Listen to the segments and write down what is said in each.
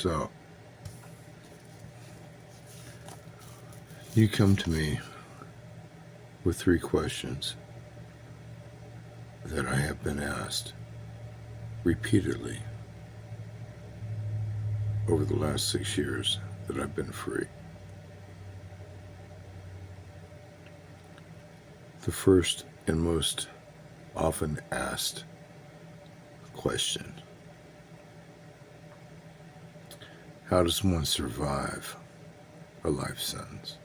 So, you come to me with 3 questions that I have been asked repeatedly over the last 6 years that I've been free. The first and most often asked question: how does one survive a life sentence?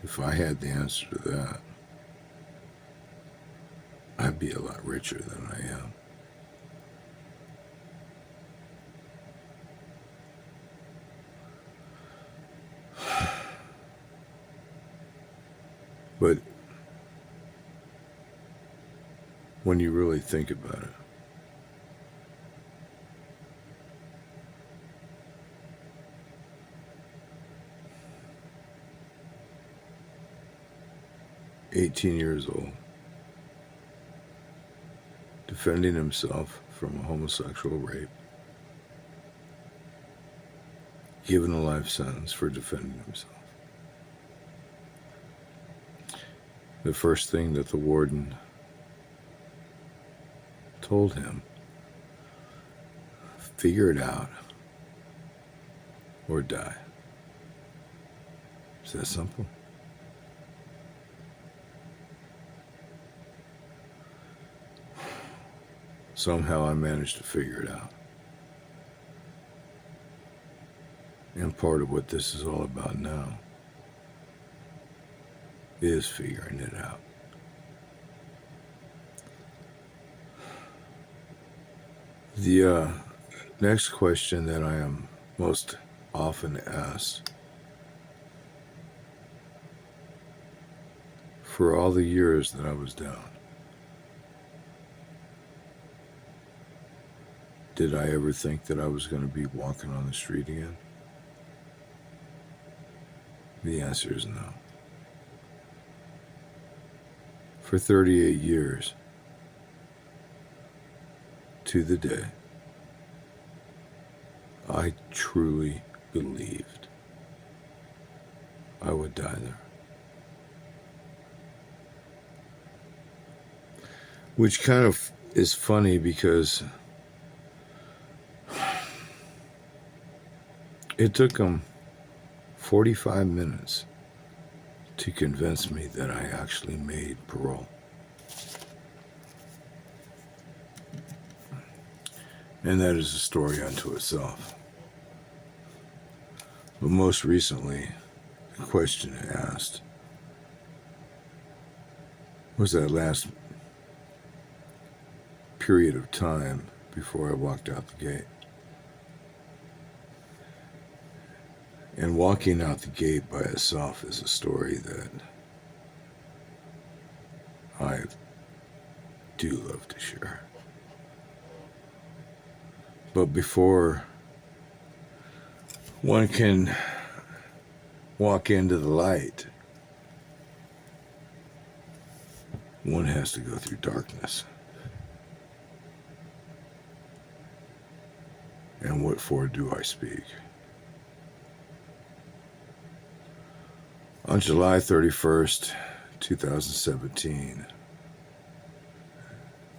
If I had the answer to that, I'd be a lot richer than I am. But when you really think about it, "18 years old, defending himself from a homosexual rape, given a life sentence for defending himself. The first thing that the warden told him: figure it out or die." It's that simple. Somehow I managed to figure it out. And part of what this is all about now is figuring it out. The next question that I am most often asked: for all the years that I was down, did I ever think that I was going to be walking on the street again? The answer is no. For 38 years, to the day, I truly believed I would die there. Which kind of is funny because it took them 45 minutes to convince me that I actually made parole. And that is a story unto itself. But most recently, the question asked was that last period of time before I walked out the gate. And walking out the gate by itself is a story that I do love to share. But before one can walk into the light, one has to go through darkness. And what for do I speak? On July 31st, 2017,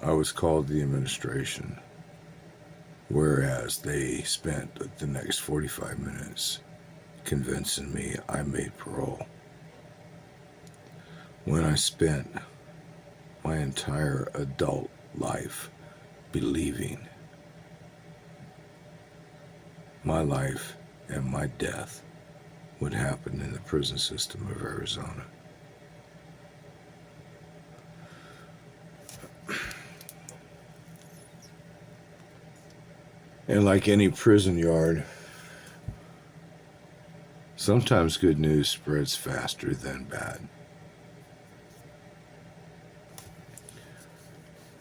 I was called to the administration, whereas they spent the next 45 minutes convincing me I made parole, when I spent my entire adult life believing my life and my death would happen in the prison system of Arizona. And like any prison yard, sometimes good news spreads faster than bad.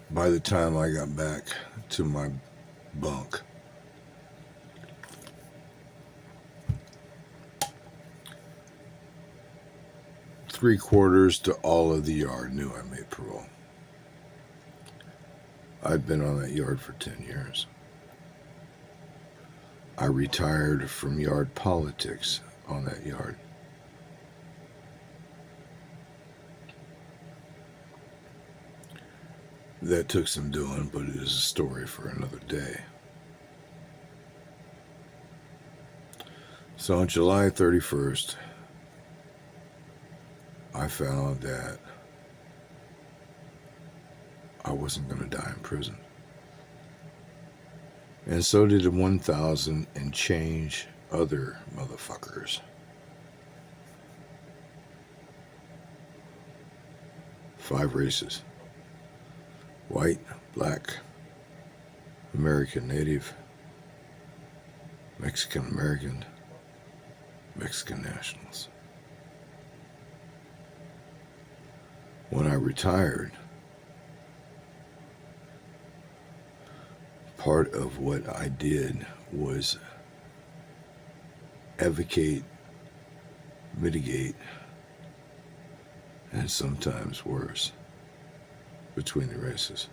By the time I got back to my bunk, 3/4 to all of the yard knew I made parole. I'd been on that yard for 10 years. I retired from yard politics on that yard. That took some doing, but it is a story for another day. So on July 31st, I found that I wasn't going to die in prison. And so did 1,000 and change other motherfuckers. Five races: white, black, American Native, Mexican American, Mexican nationals. When I retired, part of what I did was advocate, mitigate, and sometimes worse, between the races.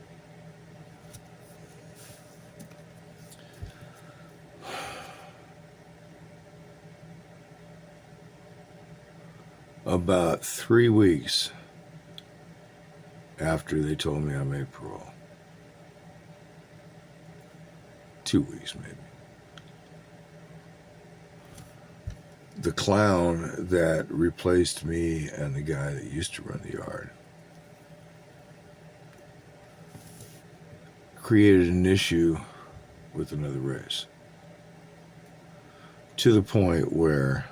About 3 weeks after they told me I made parole, 2 weeks maybe, the clown that replaced me and the guy that used to run the yard created an issue with another race, to the point where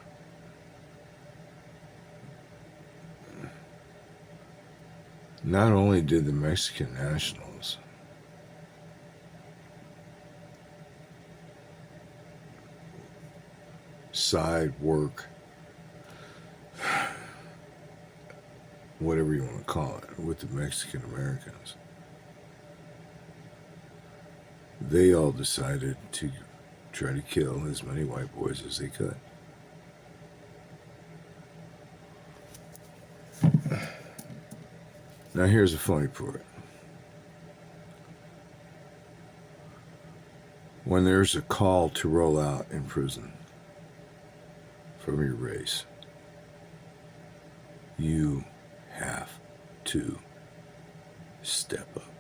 not only did the Mexican nationals side work, whatever you want to call it, with the Mexican Americans, they all decided to try to kill as many white boys as they could. Now here's the funny part. When there's a call to roll out in prison from your race, you have to step up.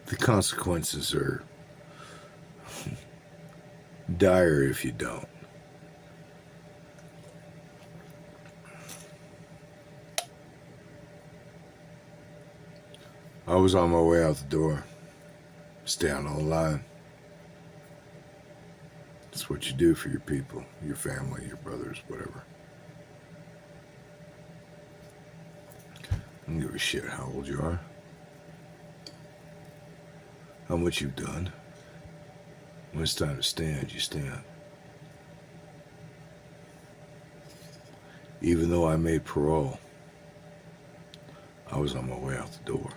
The consequences are dire if you don't. I was on my way out the door. Stay on the line. That's what you do for your people, your family, your brothers, whatever. I don't give a shit how old you are, how much you've done. When it's time to stand, you stand. Even though I made parole, I was on my way out the door.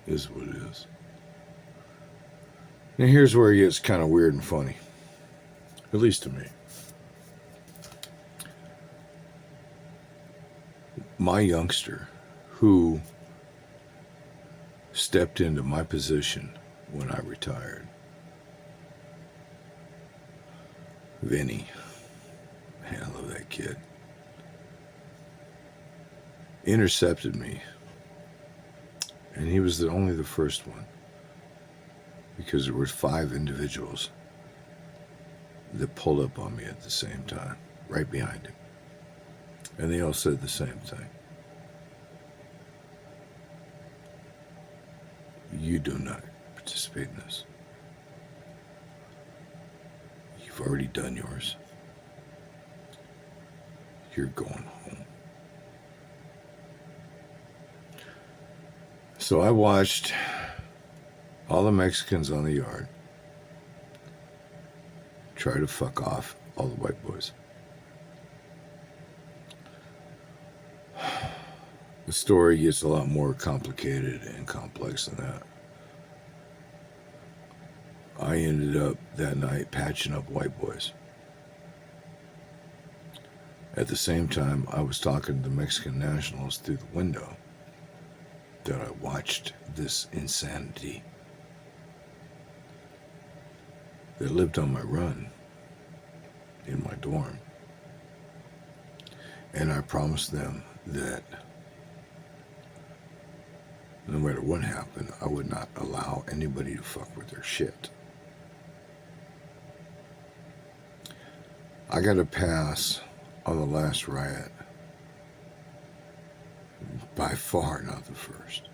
It is what it is. Now here's where it gets kind of weird and funny, at least to me. My youngster, who stepped into my position when I retired, Vinny, man, I love that kid, intercepted me. And he was only the first one, because there were 5 individuals that pulled up on me at the same time, right behind him. And they all said the same thing. You do not participate in this. You've already done yours. You're going home. So I watched all the Mexicans on the yard try to fuck off all the white boys. The story gets a lot more complicated and complex than that. I ended up that night patching up white boys. At the same time, I was talking to the Mexican nationals through the window that I watched this insanity that lived on my run in my dorm. And I promised them that no matter what happened, I would not allow anybody to fuck with their shit. I got a pass on the last riot. By far not the first.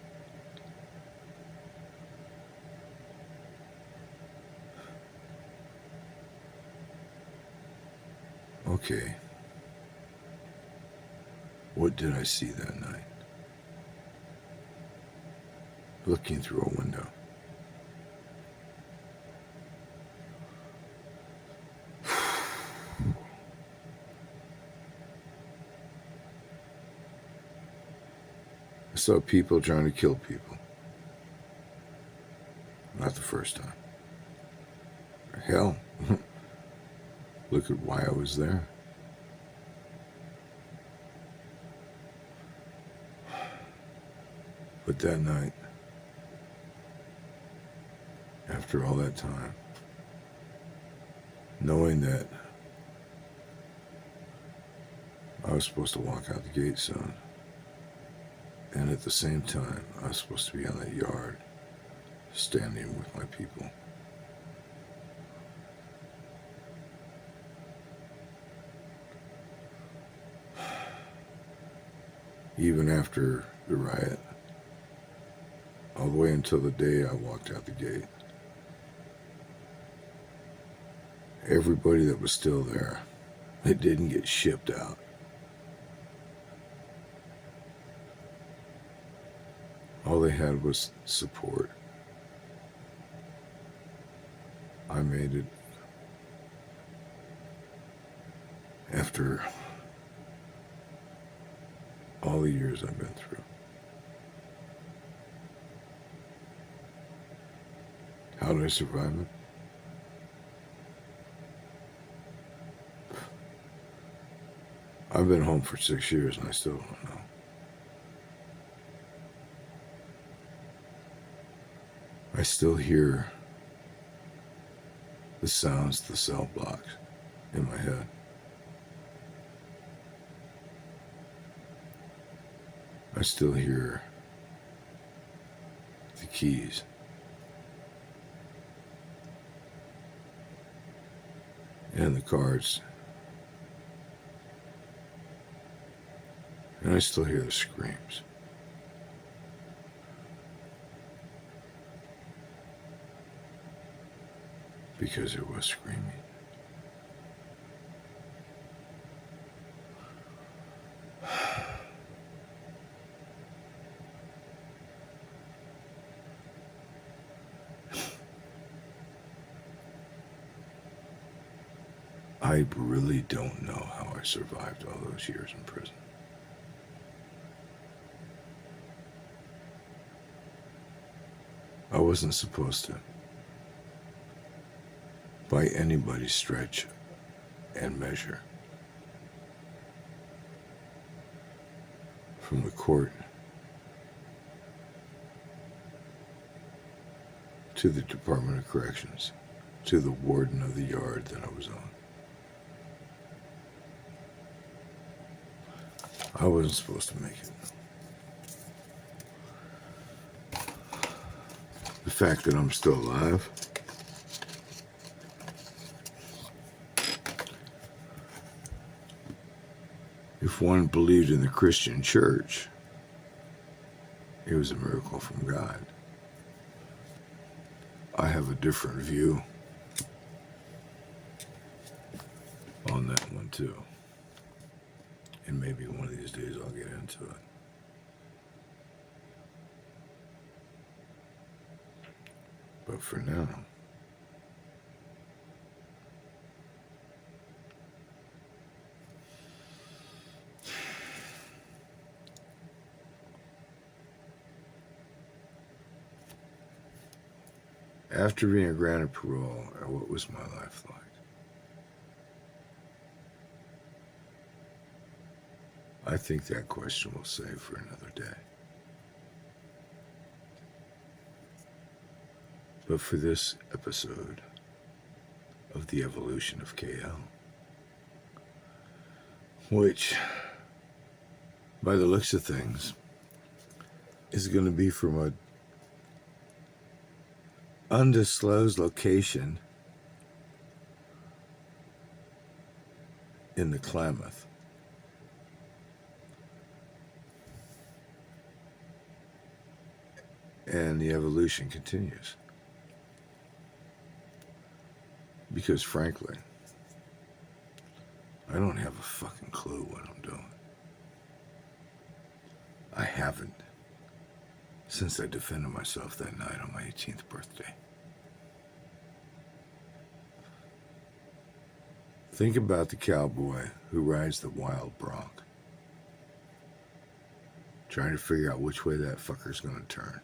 Okay. What did I see that night? Looking through a window. I saw people trying to kill people. Not the first time. Hell, look at why I was there. But that night, after all that time, knowing that I was supposed to walk out the gate soon, and at the same time, I was supposed to be on that yard, standing with my people. Even after the riot, all the way until the day I walked out the gate, everybody that was still there, they didn't get shipped out. All they had was support. I made it after all the years I've been through. How did I survive it? I've been home for 6 years and I still don't know. I still hear the sounds of the cell blocks in my head. I still hear the keys. And the cards. And I still hear the screams. Because it was screaming. I really don't know how I survived all those years in prison. I wasn't supposed to, by anybody's stretch and measure. From the court to the Department of Corrections to the warden of the yard that I was on. I wasn't supposed to make it. The fact that I'm still alive, if one believed in the Christian church, it was a miracle from God. I have a different view on that one too. And maybe one of these days I'll get into it. But for now, After being granted parole, what was my life like? I think that question we'll save for another day. But for this episode of The Evolution of KL, which, by the looks of things, is going to be from a undisclosed location in the Klamath. And the evolution continues. Because frankly, I don't have a fucking clue what I'm doing. I haven't since I defended myself that night on my 18th birthday. Think about the cowboy who rides the wild bronc, trying to figure out which way that fucker's gonna turn.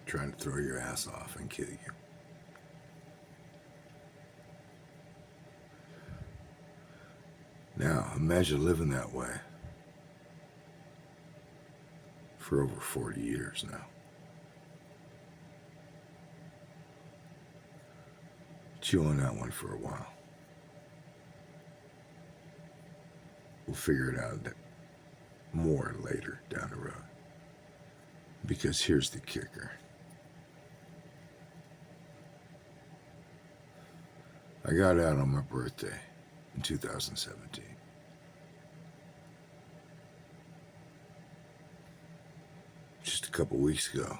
Trying to throw your ass off and kill you. Now, imagine living that way for over 40 years now. Chew on that one for a while. We'll figure it out more later down the road. Because here's the kicker. I got out on my birthday in 2017. Just a couple weeks ago,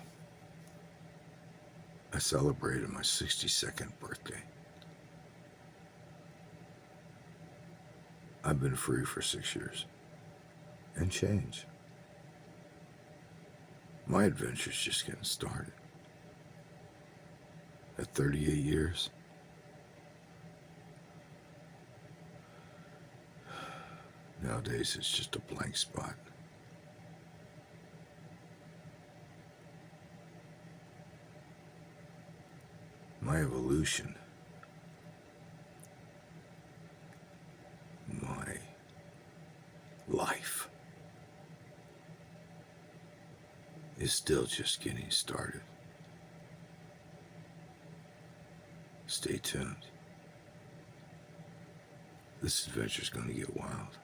I celebrated my 62nd birthday. I've been free for 6 years and change. My adventure's just getting started. At 38 years, nowadays it's just a blank spot. My evolution, my life is still just getting started. Stay tuned. This adventure's going to get wild.